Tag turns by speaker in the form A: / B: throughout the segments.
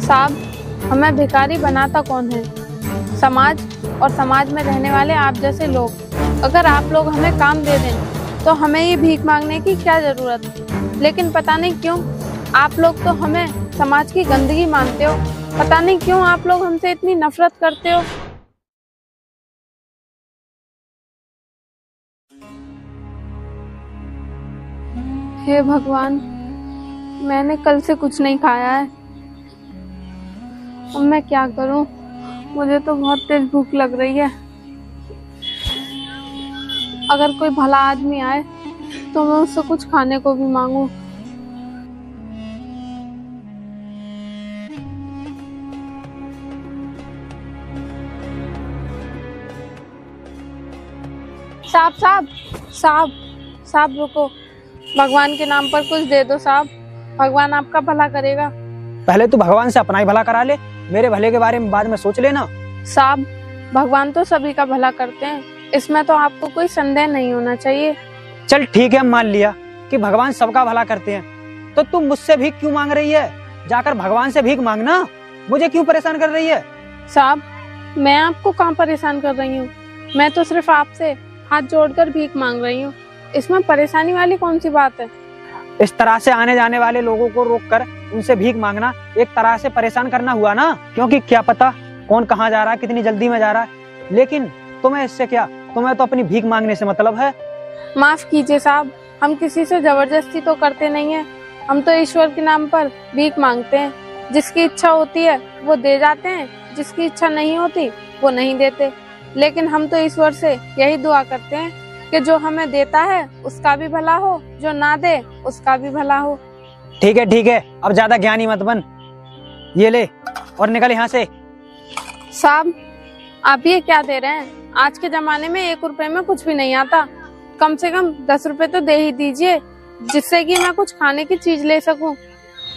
A: साहब, हमें भिखारी बनाता कौन है? समाज और समाज में रहने वाले आप जैसे लोग। अगर आप लोग हमें काम दे दें तो हमें ये भीख मांगने की क्या जरूरत। लेकिन पता नहीं क्यों आप लोग तो हमें समाज की गंदगी मानते हो। पता नहीं क्यों आप लोग हमसे इतनी नफरत करते हो। हे भगवान, मैंने कल से कुछ नहीं खाया है। अब मैं क्या करूं? मुझे तो बहुत तेज भूख लग रही है। अगर कोई भला आदमी आए तो मैं उससे कुछ खाने को भी मांगू। साहब साहब साहब साहब रुको, भगवान के नाम पर कुछ दे दो साहब। भगवान आपका भला करेगा।
B: पहले तू भगवान से अपना ही भला करा ले, मेरे भले के बारे में बाद में सोच लेना।
A: साहब, भगवान तो सभी का भला करते हैं, इसमें तो आपको कोई संदेह नहीं होना चाहिए।
B: चल ठीक है, मान लिया कि भगवान सबका भला करते हैं, तो तू मुझसे भीख क्यों मांग रही है? जाकर भगवान से भीख मांगना, मुझे क्यों परेशान कर रही है?
A: साहब, मैं आपको कहाँ परेशान कर रही हूँ? मैं तो सिर्फ आपसे हाथ जोड़कर भीख मांग रही हूँ। इसमें परेशानी वाली कौन सी बात है?
B: इस तरह से आने जाने वाले लोगों को रोककर उनसे भीख मांगना एक तरह से परेशान करना हुआ ना, क्योंकि क्या पता कौन कहाँ जा रहा है, कितनी जल्दी में जा रहा है। लेकिन तुम्हें इससे क्या? तुम्हें तो अपनी भीख मांगने से मतलब है।
A: माफ कीजिए साहब, हम किसी से जबरदस्ती तो करते नहीं है। हम तो ईश्वर के नाम पर भीख मांगते हैं। जिसकी इच्छा होती है वो दे जाते हैं, जिसकी इच्छा नहीं होती वो नहीं देते। लेकिन हम तो ईश्वर से यही दुआ करते हैं कि जो हमें देता है उसका भी भला हो, जो ना दे उसका भी भला हो।
B: ठीक है, अब ज्यादा ज्ञानी मत बन। ये ले और निकल यहाँ से।
A: साहब, आप ये क्या दे रहे हैं? आज के जमाने में 1 रुपए में कुछ भी नहीं आता। कम से कम 10 रुपए तो दे ही दीजिए, जिससे कि मैं कुछ खाने की चीज ले सकूं।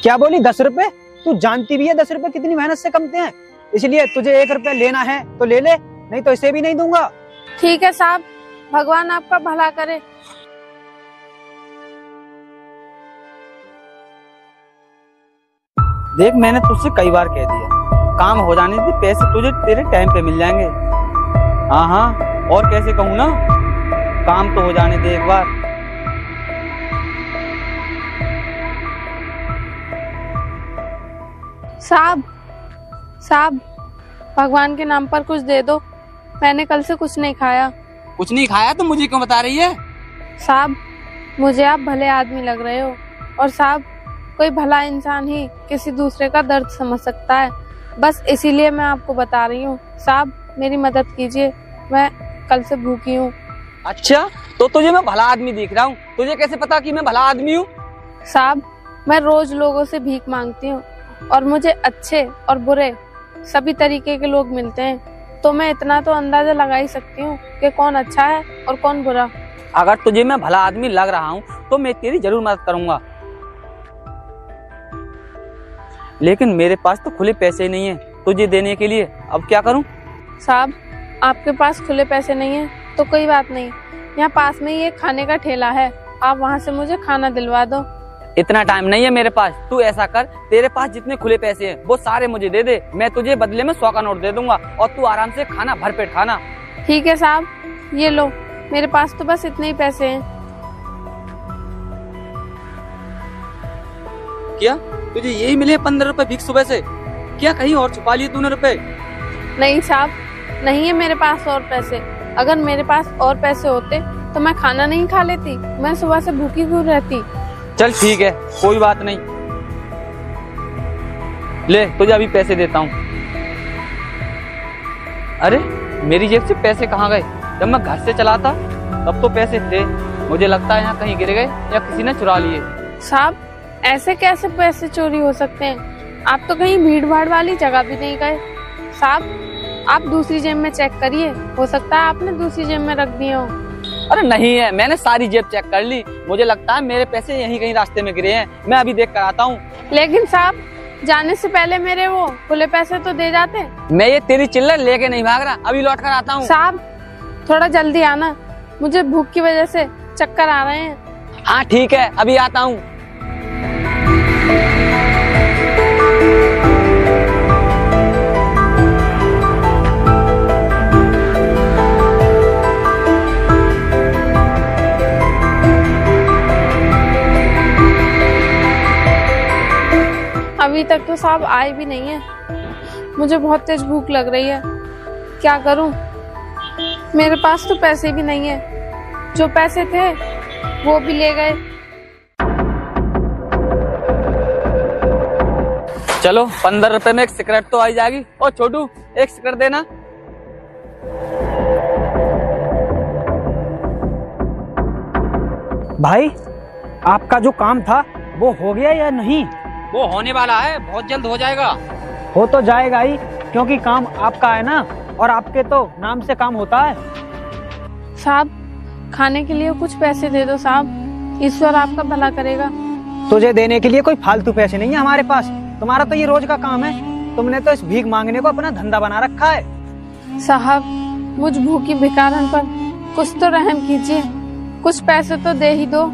B: क्या बोली? 10 रुपए? तू जानती भी है 10 रुपए कितनी मेहनत से कमते हैं। इसलिए तुझे 1 रुपया लेना है तो ले ले, नहीं तो इसे भी नहीं दूंगा।
A: ठीक है साहब, भगवान आपका भला करे।
C: देख, मैंने तुझसे कई बार कह दिया, काम हो जाने से पैसे तुझे तेरे टाइम पे मिल जाएंगे। हाँ, और कैसे कहूँ ना, काम तो हो जाने दे एक बार।
A: साहब, भगवान के नाम पर कुछ दे दो। मैंने कल से कुछ नहीं खाया।
C: कुछ नहीं खाया तो मुझे क्यों बता रही है?
A: साहब, मुझे आप भले आदमी लग रहे हो, और साहब, कोई भला इंसान ही किसी दूसरे का दर्द समझ सकता है। बस इसीलिए मैं आपको बता रही हूँ। साहब, मेरी मदद कीजिए, मैं कल से भूखी हूँ।
C: अच्छा, तो तुझे मैं भला आदमी दिख रहा हूँ? तुझे कैसे पता कि मैं भला आदमी हूँ?
A: साहब, मैं रोज लोगों से भीख मांगती हूँ और मुझे अच्छे और बुरे सभी तरीके के लोग मिलते हैं। तो मैं इतना तो अंदाजा लगा ही सकती हूँ कि कौन अच्छा है और कौन बुरा।
C: अगर तुझे मैं भला आदमी लग रहा हूँ तो मैं तेरी जरूर मदद करूंगा, लेकिन मेरे पास तो खुले पैसे ही नहीं है तुझे देने के लिए। अब क्या करूं?
A: साहब, आपके पास खुले पैसे नहीं है तो कोई बात नहीं, यहाँ पास में ही एक खाने का ठेला है, आप वहाँ से मुझे खाना दिलवा दो।
C: इतना टाइम नहीं है मेरे पास। तू ऐसा कर, तेरे पास जितने खुले पैसे हैं वो सारे मुझे दे दे, मैं तुझे बदले में 100 का नोट दे दूंगा और तू आराम से खाना भरपेट खाना।
A: ठीक है साहब, ये लो, मेरे पास तो बस इतने ही पैसे हैं।
C: क्या तुझे यही मिले 15 रुपए भीख सुबह से? क्या कहीं और छुपा लिए तूने रुपए?
A: नहीं साहब, नहीं है मेरे पास और पैसे। अगर मेरे पास और पैसे होते तो मैं खाना नहीं खा लेती, मैं सुबह से भूखी क्यों रहती।
C: चल ठीक है, कोई बात नहीं, ले तुझे अभी पैसे देता हूँ। अरे, मेरी जेब से पैसे कहाँ गए? जब मैं घर से चला था तब तो पैसे थे। मुझे लगता है यहाँ कहीं गिर गए या किसी ने चुरा लिए।
A: साहब, ऐसे कैसे पैसे चोरी हो सकते हैं? आप तो कहीं भीड़ भाड़ वाली जगह भी नहीं गए। साहब, आप दूसरी जेब में चेक करिए, हो सकता है आपने दूसरी जेब में रख दिए हो।
C: अरे नहीं है, मैंने सारी जेब चेक कर ली, मुझे लगता है मेरे पैसे यहीं कहीं रास्ते में गिरे हैं। मैं अभी देख कर आता हूँ।
A: लेकिन साहब, जाने से पहले मेरे वो खुले पैसे तो दे जाते।
C: मैं ये तेरी चिल्लर लेके नहीं भाग रहा, अभी लौट कर आता हूँ।
A: साहब, थोड़ा जल्दी आना, मुझे भूख की वजह से चक्कर आ रहे हैं।
C: हाँ ठीक है, अभी आता हूँ।
A: तो साहब आए भी नहीं है। मुझे बहुत तेज भूख लग रही है, क्या करूं? मेरे पास तो पैसे भी नहीं है, जो पैसे थे वो भी ले गए।
C: चलो 15 रुपए में एक सिगरेट तो आई जाएगी। और छोटू एक सिगरेट देना।
B: भाई आपका जो काम था वो हो गया या नहीं?
D: वो होने वाला है, बहुत जल्द हो जाएगा।
B: हो तो जाएगा ही, क्योंकि काम आपका है ना, और आपके तो नाम से काम होता है।
A: साहब खाने के लिए कुछ पैसे दे दो साहब, ईश्वर आपका भला करेगा।
B: तुझे देने के लिए कोई फालतू पैसे नहीं है हमारे पास। तुम्हारा तो ये रोज का काम है, तुमने तो इस भीख मांगने को अपना धंधा बना रखा है।
A: साहब मुझ भूखी भिखारन पर कुछ तो रहम कीजिए, कुछ पैसे तो दे ही दो।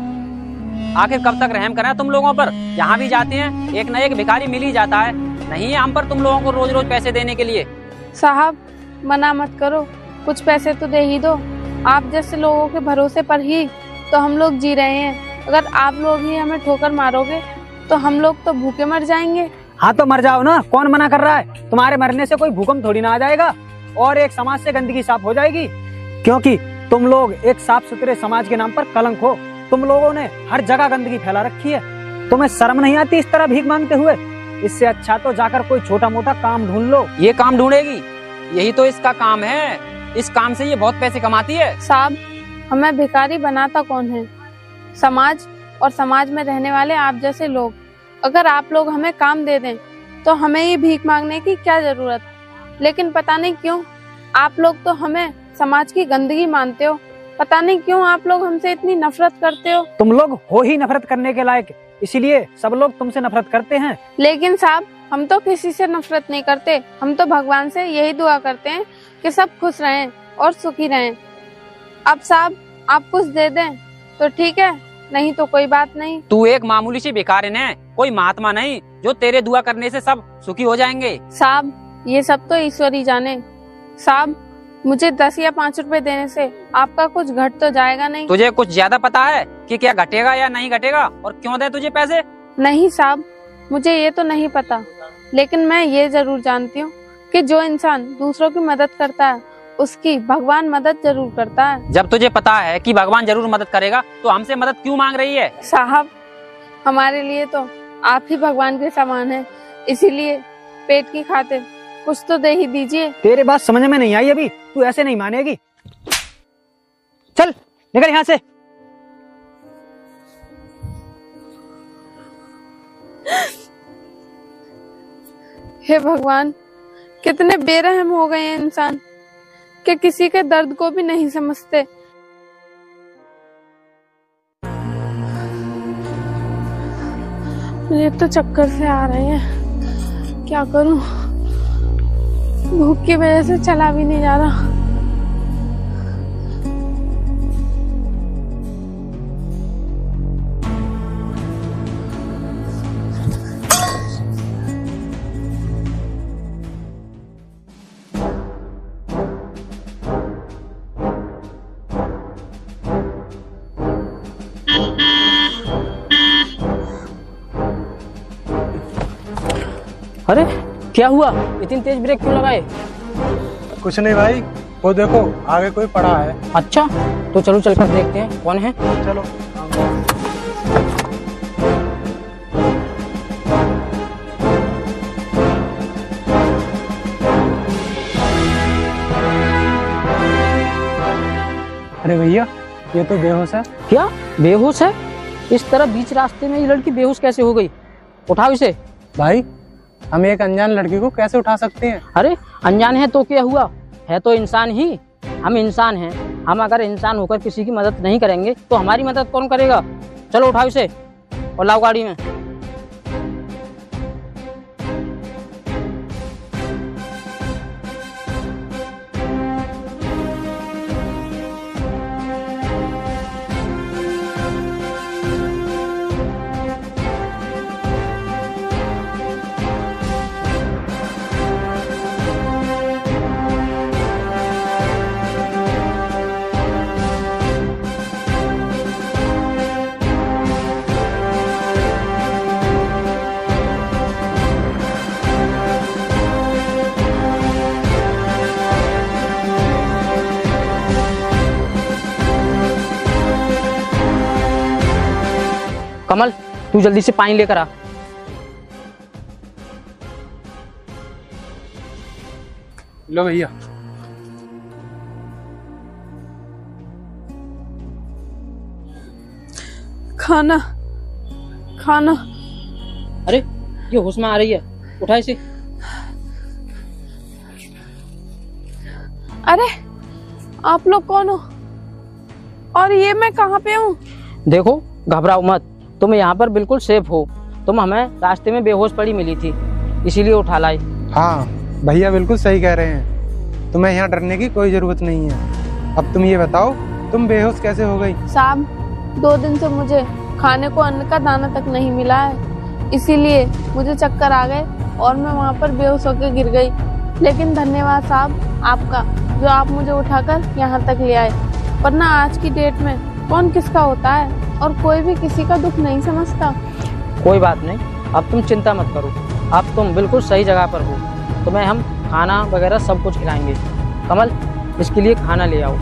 D: आखिर कब तक रहम करें तुम लोगों पर? यहाँ भी जाते हैं एक न एक भिखारी मिल ही जाता है, नहीं है हम पर तुम लोगों को रोज रोज पैसे देने के लिए।
A: साहब मना मत करो, कुछ पैसे तो दे ही दो। आप जैसे लोगों के भरोसे पर ही तो हम लोग जी रहे हैं। अगर आप लोग ही हमें ठोकर मारोगे तो हम लोग तो भूखे मर जाएंगे।
B: हाँ तो मर जाओ ना, कौन मना कर रहा है? तुम्हारे मरने से कोई भूकंप थोड़ी ना आ जाएगा और एक समाज से गंदगी साफ हो जाएगी, क्योंकि तुम लोग एक साफ सुथरे समाज के नाम पर कलंक हो। तुम लोगों ने हर जगह गंदगी फैला रखी है। तुम्हें शर्म नहीं आती इस तरह भीख मांगते हुए? इससे अच्छा तो जाकर कोई छोटा मोटा काम ढूंढ लो।
D: ये काम ढूंढेगी, यही तो इसका काम है। इस काम से ये बहुत पैसे कमाती है।
A: साहब हमें भिखारी बनाता कौन है? समाज और समाज में रहने वाले आप जैसे लोग। अगर आप लोग हमें काम दे दें तो हमें ये भीख मांगने की क्या जरूरत। लेकिन पता नहीं क्यों आप लोग तो हमें समाज की गंदगी मानते हो। पता नहीं क्यों आप लोग हमसे इतनी नफरत करते हो।
B: तुम लोग हो ही नफरत करने के लायक, इसीलिए सब लोग तुमसे नफरत करते हैं।
A: लेकिन साहब हम तो किसी से नफरत नहीं करते, हम तो भगवान से यही दुआ करते हैं कि सब खुश रहें और सुखी रहें। अब साहब आप कुछ दे दें तो ठीक है, नहीं तो कोई बात नहीं।
D: तू एक मामूली सी भिखारिन है, कोई महात्मा नहीं जो तेरे दुआ करने से सब सुखी हो जाएंगे।
A: साहब ये सब तो ईश्वर ही जाने। साहब मुझे 10 या 5 रुपए देने से आपका कुछ घट तो जाएगा नहीं।
D: तुझे कुछ ज्यादा पता है कि क्या घटेगा या नहीं घटेगा, और क्यों दे तुझे पैसे?
A: नहीं साहब मुझे ये तो नहीं पता, लेकिन मैं ये जरूर जानती हूँ कि जो इंसान दूसरों की मदद करता है उसकी भगवान मदद जरूर करता है।
D: जब तुझे पता है कि भगवान जरूर मदद करेगा तो हमसे मदद क्यों मांग रही है?
A: साहब हमारे लिए तो आप ही भगवान के समान हैं, इसीलिए पेट की खातिर कुछ तो दे ही दीजिए।
B: तेरे बात समझ में नहीं आई अभी, तू ऐसे नहीं मानेगी। चल निकल यहाँ से।
A: हे भगवान कितने बेरहम हो गए हैं इंसान कि किसी के दर्द को भी नहीं समझते। मुझे तो चक्कर से आ रहे हैं, क्या करूं? भूख की वजह से चला भी नहीं जा रहा।
E: अरे क्या हुआ, इतनी तेज ब्रेक क्यों लगाए?
F: कुछ नहीं भाई, वो देखो आगे कोई पड़ा है।
E: अच्छा तो चलो चलकर देखते हैं कौन है।
F: चलो। अरे भैया ये तो बेहोश है।
E: क्या बेहोश है? इस तरह बीच रास्ते में ये लड़की बेहोश कैसे हो गई? उठाओ इसे।
F: भाई हम एक अनजान लड़की को कैसे उठा सकते हैं?
E: अरे अनजान है तो क्या हुआ, है तो इंसान ही। हम इंसान हैं, हम अगर इंसान होकर किसी की मदद नहीं करेंगे तो हमारी मदद कौन करेगा? चलो उठाओ इसे और लाओ गाड़ी में। कमल तू जल्दी से पानी लेकर आ।
F: लो भैया।
A: खाना खाना।
E: अरे ये होश में आ रही है, उठा इसे।
A: अरे आप लोग कौन हो और ये मैं कहाँ पे हूँ?
E: देखो घबराओ मत, तुम यहाँ पर बिल्कुल सेफ हो। तुम हमें रास्ते में बेहोश पड़ी मिली थी, इसीलिए उठा लाई।
F: हाँ भैया बिल्कुल सही कह रहे हैं, तुम्हें यहाँ डरने की कोई जरूरत नहीं है। अब तुम ये बताओ तुम बेहोश कैसे हो गई?
A: साहब 2 दिन से मुझे खाने को अन्न का दाना तक नहीं मिला है, इसीलिए मुझे चक्कर आ गए और मैं वहाँ पर बेहोश होकर गिर गई। लेकिन धन्यवाद साहब आपका, जो आप मुझे उठाकर यहाँ तक ले आए, वरना आज की डेट में कौन किसका होता है और कोई भी किसी का दुख नहीं समझता।
E: कोई बात नहीं, अब तुम चिंता मत करो, अब तुम बिल्कुल सही जगह पर हो। तुम्हें हम खाना वगैरह सब कुछ खिलाएंगे। कमल इसके लिए खाना ले आओ,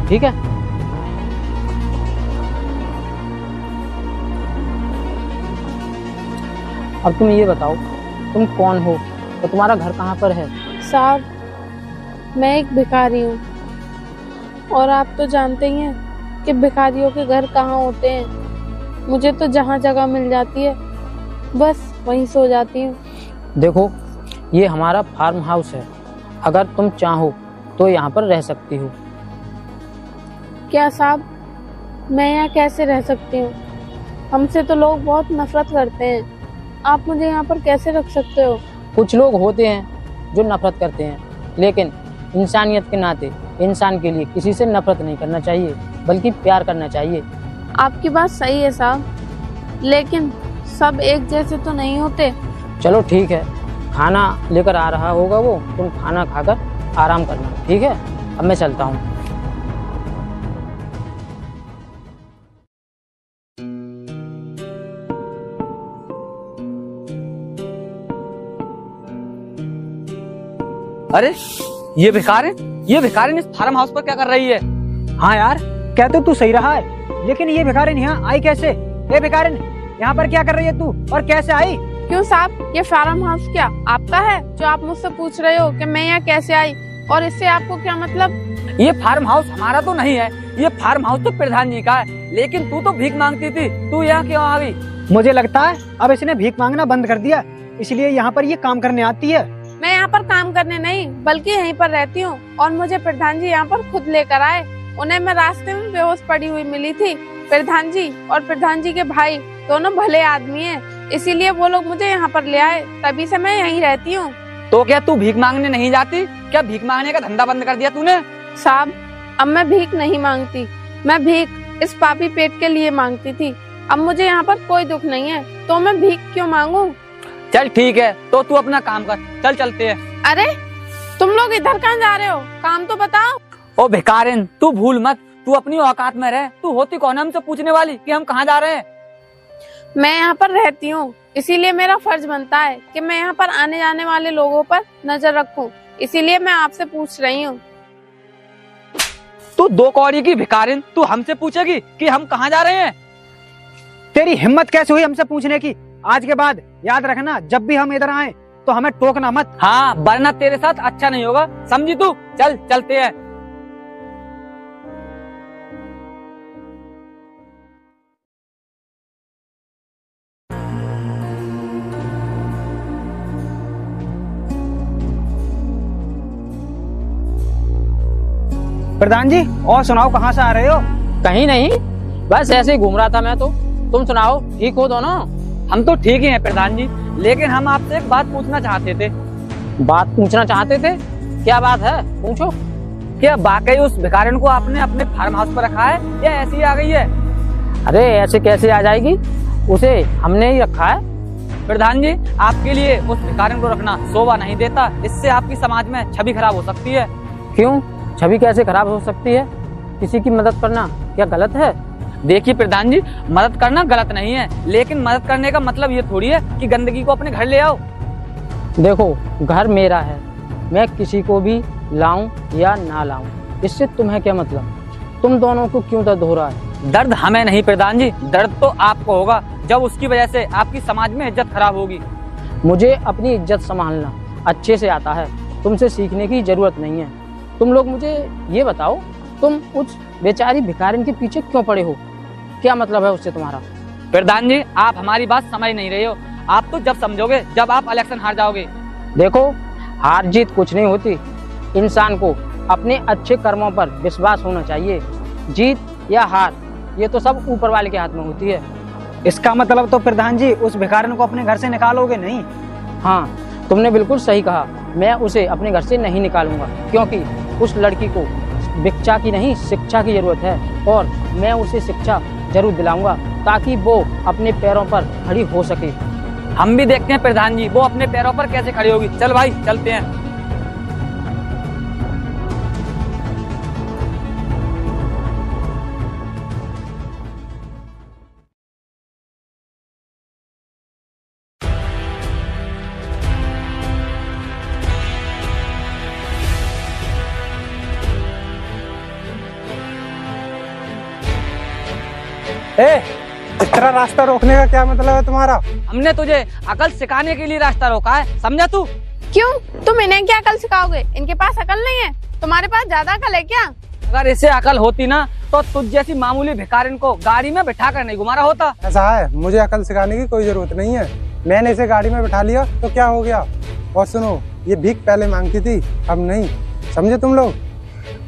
E: ठीक है? अब तुम ये बताओ तुम कौन हो और तुम्हारा घर कहाँ पर है?
A: साहब मैं एक भिखारी हूँ और आप तो जानते ही हैं कि भिखारियों के घर कहाँ होते हैं। मुझे तो जहाँ जगह मिल जाती है बस वहीं सो जाती हूँ।
E: देखो ये हमारा फार्म हाउस है, अगर तुम चाहो तो यहाँ पर रह सकती हो।
A: क्या साहब मैं यहाँ कैसे रह सकती हूँ? हमसे तो लोग बहुत नफरत करते हैं, आप मुझे यहाँ पर कैसे रख सकते हो?
E: कुछ लोग होते हैं जो नफरत करते हैं, लेकिन इंसानियत के नाते इंसान के लिए किसी से नफरत नहीं करना चाहिए, बल्कि प्यार करना चाहिए।
A: आपकी बात सही है साहब, लेकिन सब एक जैसे तो नहीं होते।
E: चलो ठीक है, खाना लेकर आ रहा होगा वो, तुम खाना खाकर आराम करना, ठीक है? अब मैं चलता हूँ।
C: अरे ये भिखारिन इस फार्म हाउस पर क्या कर रही है?
B: हाँ यार कहते तू सही रहा है, लेकिन ये भिखारिन यहाँ आई कैसे? ये भिखारिन यहाँ पर क्या कर रही है तू, और कैसे आई?
A: क्यों साहब ये फार्म हाउस क्या आपका है जो आप मुझसे पूछ रहे हो कि मैं यहाँ कैसे आई, और इससे आपको क्या मतलब?
C: ये फार्म हाउस हमारा तो नहीं है, ये फार्म हाउस तो प्रधान जी का है। लेकिन तू तो भीख मांगती थी, तू यहाँ क्यों आ गई?
B: मुझे लगता है अब इसने भीख मांगना बंद कर दिया, इसलिए यहाँ पर ये काम करने आती है।
A: मैं यहाँ पर काम करने नहीं बल्कि यहीं पर रहती हूँ, और मुझे प्रधान जी यहाँ पर खुद लेकर आए। उन्हें मैं रास्ते में बेहोश पड़ी हुई मिली थी। प्रधान जी और प्रधान जी के भाई दोनों भले आदमी हैं, इसीलिए वो लोग मुझे यहाँ पर ले आए, तभी से मैं यहीं रहती हूँ।
C: तो क्या तू भीख मांगने नहीं जाती? क्या भीख मांगने का धंधा बंद कर दिया तूने?
A: साहब अब मैं भीख नहीं मांगती, मैं भीख इस पापी पेट के लिए मांगती थी। अब मुझे यहाँ पर कोई दुख नहीं है तो मैं भीख क्यों मांगू?
C: चल ठीक है, तो तू अपना काम कर, चल चलते हैं।
A: अरे तुम लोग इधर कहाँ जा रहे हो? काम तो बताओ।
C: ओ भिखारिन तू भूल मत, तू अपनी औकात में रह। तू होती कौन है हमसे पूछने वाली कि हम कहाँ जा रहे हैं?
A: मैं यहाँ पर रहती हूँ, इसीलिए मेरा फर्ज बनता है कि मैं यहाँ पर आने जाने वाले लोगों पर नजर रखूं, इसीलिए मैं आपसे पूछ रही हूँ।
C: तू 2 कौड़ी की भिखारिन, तू हमसे पूछेगी कि हम कहाँ जा रहे हैं?
B: तेरी हिम्मत कैसे हुई हमसे पूछने की? आज के बाद याद रखना, जब भी हम इधर आए तो हमें टोकना मत।
C: हाँ वरना तेरे साथ अच्छा नहीं होगा, समझी तू? चल चलते हैं।
B: प्रधान जी और सुनाओ, कहाँ से आ रहे हो?
E: कहीं नहीं, बस ऐसे ही घूम रहा था मैं तो। तुम सुनाओ, ठीक हो दोनों?
C: हम तो ठीक ही हैं प्रधान जी, लेकिन हम आपसे एक बात पूछना चाहते थे।
E: बात पूछना चाहते थे? क्या बात है, पूछो।
C: क्या वाकई उस भिखारिन को आपने अपने फार्म हाउस पर रखा है या ऐसी आ गई है?
E: अरे ऐसे कैसे आ जाएगी, उसे हमने ही रखा है।
C: प्रधान जी आपके लिए उस भिखारिन को रखना शोभा नहीं देता, इससे आपकी समाज में छवि खराब हो सकती है।
E: क्यों, छवि कैसे खराब हो सकती है? किसी की मदद करना क्या गलत है?
C: देखिए प्रधान जी, मदद करना गलत नहीं है, लेकिन मदद करने का मतलब ये थोड़ी है कि गंदगी को अपने घर ले आओ।
E: देखो घर मेरा है, मैं किसी को भी लाऊं या ना लाऊं, इससे तुम्हें क्या मतलब? तुम दोनों को क्यों दर्द हो रहा है?
C: दर्द हमें नहीं प्रधान जी, दर्द तो आपको होगा जब उसकी वजह से आपकी समाज में इज्जत खराब होगी।
E: मुझे अपनी इज्जत संभालना अच्छे से आता है, तुमसे सीखने की जरूरत नहीं है। तुम लोग मुझे ये बताओ, तुम उस बेचारी भिखारिन के पीछे क्यों पड़े हो? क्या मतलब है उससे तुम्हारा?
C: प्रधान जी, आप हमारी बात समझ नहीं रहे हो। आप तो जब समझोगे जब आप इलेक्शन हार जाओगे।
E: देखो, हार जीत कुछ नहीं होती, इंसान को अपने अच्छे कर्मों पर विश्वास होना चाहिए। जीत या हार ये तो सब ऊपर वाले के हाथ में होती है।
B: इसका मतलब तो प्रधान जी उस भिखारिन को अपने घर से निकालोगे नहीं?
E: हाँ, तुमने बिल्कुल सही कहा। मैं उसे अपने घर से नहीं निकालूंगा, क्योंकि उस लड़की को भिक्षा की नहीं शिक्षा की जरूरत है, और मैं उसे शिक्षा जरूर दिलाऊंगा ताकि वो अपने पैरों पर खड़ी हो सके।
C: हम भी देखते हैं प्रधान जी वो अपने पैरों पर कैसे खड़ी होगी। चल भाई चलते हैं।
F: इस तरह रास्ता रोकने का क्या मतलब है तुम्हारा?
C: हमने तुझे अकल सिखाने के लिए रास्ता रोका है, समझा तू?
A: क्यों? तुम इन्हें क्या अकल सिखाओगे? इनके पास अकल नहीं है, तुम्हारे पास ज्यादा अकल है क्या?
C: अगर इसे अकल होती ना तो तुझ जैसी मामूली भिखारिन को गाड़ी में बिठा कर नहीं घुमा रहा होता।
F: ऐसा है, मुझे अकल सिखाने की कोई जरूरत नहीं है। मैंने इसे गाड़ी में बिठा लिया तो क्या हो गया? और सुनो, ये भीख पहले मांगती थी, अब नहीं, समझे तुम लोग?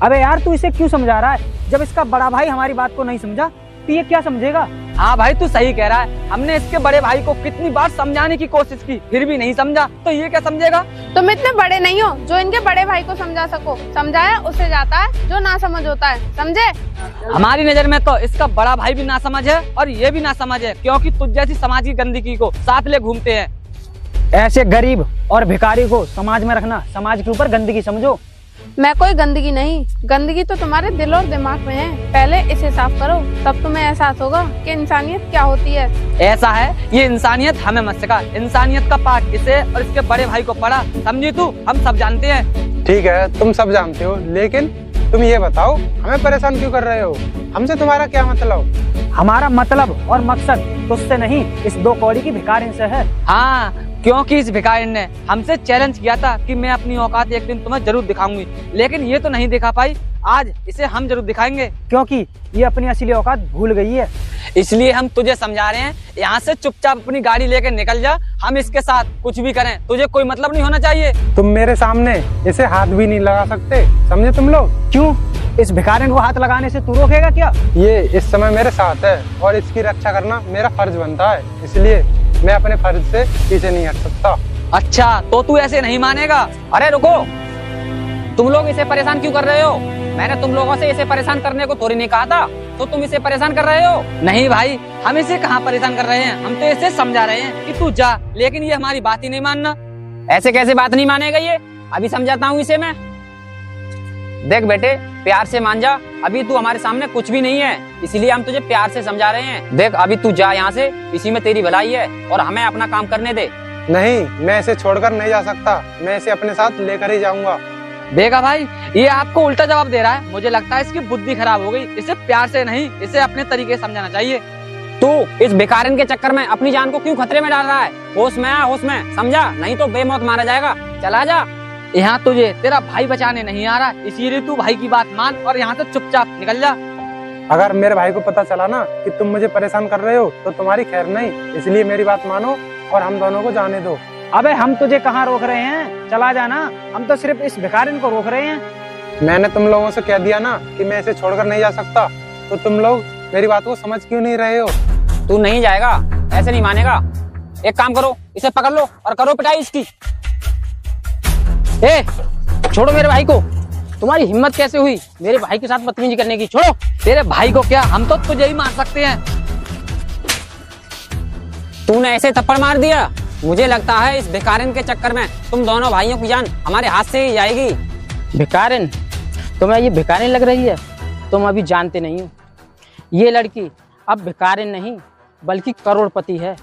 B: अबे यार तू इसे क्यों समझा रहा है? जब इसका बड़ा भाई हमारी बात को नहीं समझा तो ये क्या समझेगा?
C: हाँ भाई तू सही कह रहा है। हमने इसके बड़े भाई को कितनी बार समझाने की कोशिश की, फिर भी नहीं समझा, तो ये क्या समझेगा?
A: तुम इतने बड़े नहीं हो जो इनके बड़े भाई को समझा सको। समझाया उसे जाता है जो ना समझ होता है, समझे?
C: हमारी नजर में तो इसका बड़ा भाई भी नासमझ है और ये भी नासमझ है, क्योंकि तुझ जैसी समाज की गंदगी को साथ ले घूमते हैं।
B: ऐसे गरीब और भिखारी को समाज में रखना समाज के ऊपर गंदगी समझो।
A: मैं कोई गंदगी नहीं, गंदगी तो तुम्हारे दिल और दिमाग में है। पहले इसे साफ करो, तब तुम्हें एहसास होगा कि इंसानियत क्या होती है।
C: ऐसा है, ये इंसानियत हमें मत सिखा, इंसानियत का पाठ इसे और इसके बड़े भाई को पढ़ा, समझी तू? हम सब जानते हैं।
F: ठीक है, तुम सब जानते हो, लेकिन तुम ये बताओ हमें परेशान क्यों कर रहे हो? हमसे तुम्हारा क्या मतलब?
B: हमारा मतलब और मकसद तुझसे नहीं, इस दो कौड़ी की भिखारिन से है।
C: हाँ, क्योंकि इस भिखारिन ने हमसे चैलेंज किया था कि मैं अपनी औकात एक दिन तुम्हें जरूर दिखाऊंगी, लेकिन ये तो नहीं दिखा पाई। आज इसे हम जरूर दिखाएंगे,
B: क्योंकि ये अपनी असली औकात भूल गई है।
C: इसलिए हम तुझे समझा रहे हैं, यहाँ से चुपचाप अपनी गाड़ी लेकर निकल जा। हम इसके साथ कुछ भी करें, तुझे कोई मतलब नहीं होना चाहिए।
F: तुम मेरे सामने इसे हाथ भी नहीं लगा सकते, समझे तुम लोग?
B: क्यों? इस भिखारिन को हाथ लगाने से तू रोकेगा क्या?
F: ये इस समय मेरे साथ है और इसकी रक्षा करना मेरा फर्ज बनता है, इसलिए मैं अपने फर्ज से पीछे नहीं हट सकता।
C: अच्छा, तो तू ऐसे नहीं मानेगा? अरे रुको, तुम लोग इसे परेशान क्यों कर रहे हो? मैंने तुम लोगों से इसे परेशान करने को थोड़ी नहीं कहा था, तो तुम इसे परेशान कर रहे हो। नहीं भाई, हम इसे कहाँ परेशान कर रहे हैं, हम तो इसे समझा रहे हैं कि तू जा, लेकिन ये हमारी बात ही नहीं मानना। ऐसे कैसे बात नहीं मानेगा ये? अभी समझाता हूँ इसे मैं। देख बेटे, प्यार से मान जा, अभी तू हमारे सामने कुछ भी नहीं है, इसलिए हम तुझे प्यार से समझा रहे हैं। देख अभी तू जा यहाँ से, इसी में तेरी भलाई है, और हमें अपना काम करने दे।
F: नहीं, मैं इसे छोड़कर नहीं जा सकता, मैं इसे अपने साथ लेकर ही जाऊंगा।
C: देखा भाई, ये आपको उल्टा जवाब दे रहा है। मुझे लगता है इसकी बुद्धि खराब हो गई। इसे प्यार से नहीं, इसे अपने तरीके से समझाना चाहिए।
D: तू इस भिखारिन के चक्कर में अपनी जान को क्यों खतरे में डाल रहा है? होश में आ, होश में, समझा? नहीं तो बेमौत मारा जाएगा। चला जा।
C: यहाँ तुझे तेरा भाई बचाने नहीं आ रहा, इसीलिए तू भाई की बात मान और यहाँ से चुपचाप निकल जा।
F: अगर मेरे भाई को पता चला ना कि तुम मुझे परेशान कर रहे हो तो तुम्हारी खैर नहीं, इसलिए मेरी बात मानो और हम दोनों को जाने दो।
B: अबे हम तुझे कहाँ रोक रहे हैं, चला जाना। हम तो सिर्फ इस भिखारिन को रोक रहे हैं।
F: मैंने तुम लोगों से कह दिया ना कि मैं इसे छोड़कर नहीं जा सकता, तो तुम लोग मेरी बात को समझ क्यों नहीं रहे हो?
D: तू नहीं जाएगा, ऐसे नहीं मानेगा। एक काम करो, इसे पकड़ लो और करो पिटाई इसकी।
E: ए, छोड़ो मेरे भाई को। तुम्हारी हिम्मत कैसे हुई मेरे भाई के साथ बदतमीजी करने की? छोड़ो।
C: तेरे भाई को क्या, हम तो तुझे ही मार सकते हैं।
D: तूने ऐसे थप्पड़ मार दिया। मुझे लगता है इस भिखारिन के चक्कर में तुम दोनों भाइयों की जान हमारे हाथ से ही जाएगी।
E: भिखारिन? तुम्हें ये भिखारिन लग रही है? तुम अभी जानते नहीं हो, ये लड़की अब भिखारिन नहीं बल्कि करोड़पति है।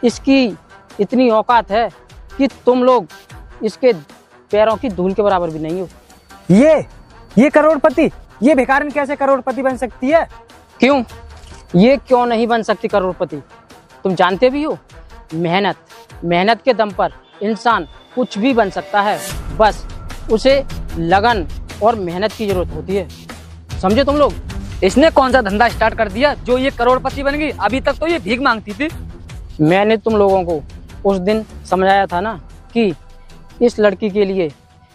E: इसकी इतनी औकात है कि तुम लोग इसके पैरों की धूल के बराबर भी नहीं हो।
B: ये करोड़पति? ये भिखारिन कैसे करोड़पति बन सकती है?
E: क्यों? ये क्यों नहीं बन सकती करोड़पति? तुम जानते भी हो, मेहनत के दम पर इंसान कुछ भी बन सकता है। बस उसे लगन और मेहनत की जरूरत होती है, समझे तुम लोग?
C: इसने कौन सा धंधा स्टार्ट कर दिया जो ये करोड़पति बन गई? अभी तक तो ये भीख मांगती थी।
E: मैंने तुम लोगों को उस दिन समझाया था ना कि इस लड़की के लिए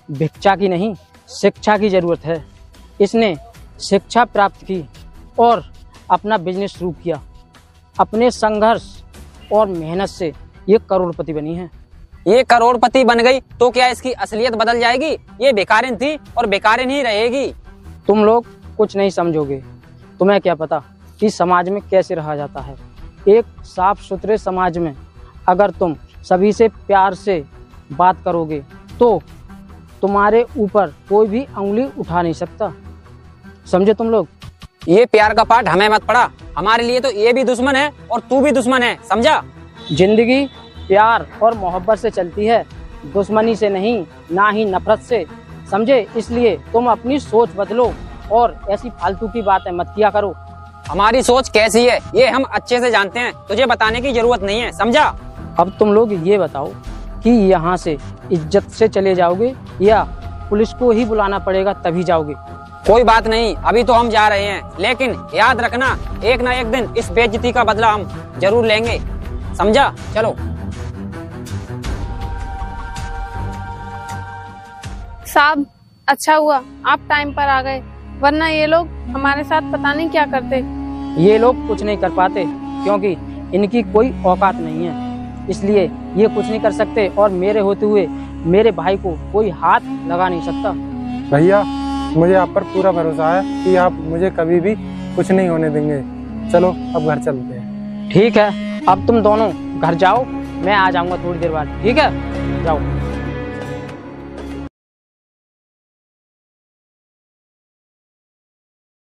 E: भिक्षा की नहीं, शिक्षा की जरूरत है। इसने शिक्षा प्राप्त की और अपना बिजनेस शुरू किया। अपने संघर्ष और मेहनत से ये करोड़पति बनी है।
C: ये करोड़पति बन गई तो क्या इसकी असलियत बदल जाएगी? ये बेकारिन थी और बेकारिन ही रहेगी।
E: तुम लोग कुछ नहीं समझोगे। तुम्हें क्या पता कि समाज में कैसे रहा जाता है। एक साफ सुथरे समाज में अगर तुम सभी से प्यार से बात करोगे तो तुम्हारे ऊपर कोई भी उंगली उठा नहीं सकता, समझे तुम लोग?
C: ये प्यार का पाठ हमें मत पड़ा। हमारे लिए तो ये भी दुश्मन है और तू भी दुश्मन है, समझा?
E: जिंदगी प्यार और मोहब्बत से चलती है, दुश्मनी से नहीं, ना ही नफरत से, समझे? इसलिए तुम अपनी सोच बदलो और ऐसी फालतू की बातें मत किया करो।
C: हमारी सोच कैसी है ये हम अच्छे से जानते हैं, तुझे बताने की जरूरत नहीं है, समझा?
E: अब तुम लोग ये बताओ कि यहाँ से इज्जत से चले जाओगे या पुलिस को ही बुलाना पड़ेगा तभी जाओगे?
C: कोई बात नहीं, अभी तो हम जा रहे हैं, लेकिन याद रखना एक ना एक दिन इस बेइज्जती का बदला हम जरूर लेंगे, समझा? चलो।
A: साहब अच्छा हुआ आप टाइम पर आ गए, वरना ये लोग हमारे साथ पता नहीं क्या करते।
E: ये लोग कुछ नहीं कर पाते क्योंकि इनकी कोई औकात नहीं है, इसलिए ये कुछ नहीं कर सकते और मेरे होते हुए मेरे भाई को कोई हाथ लगा नहीं सकता।
F: भैया मुझे आप पर पूरा भरोसा है कि आप मुझे कभी भी कुछ नहीं होने देंगे। चलो अब घर चलते हैं।
E: ठीक है, अब तुम दोनों घर जाओ, मैं आ जाऊंगा थोड़ी देर बाद, ठीक है? जाओ।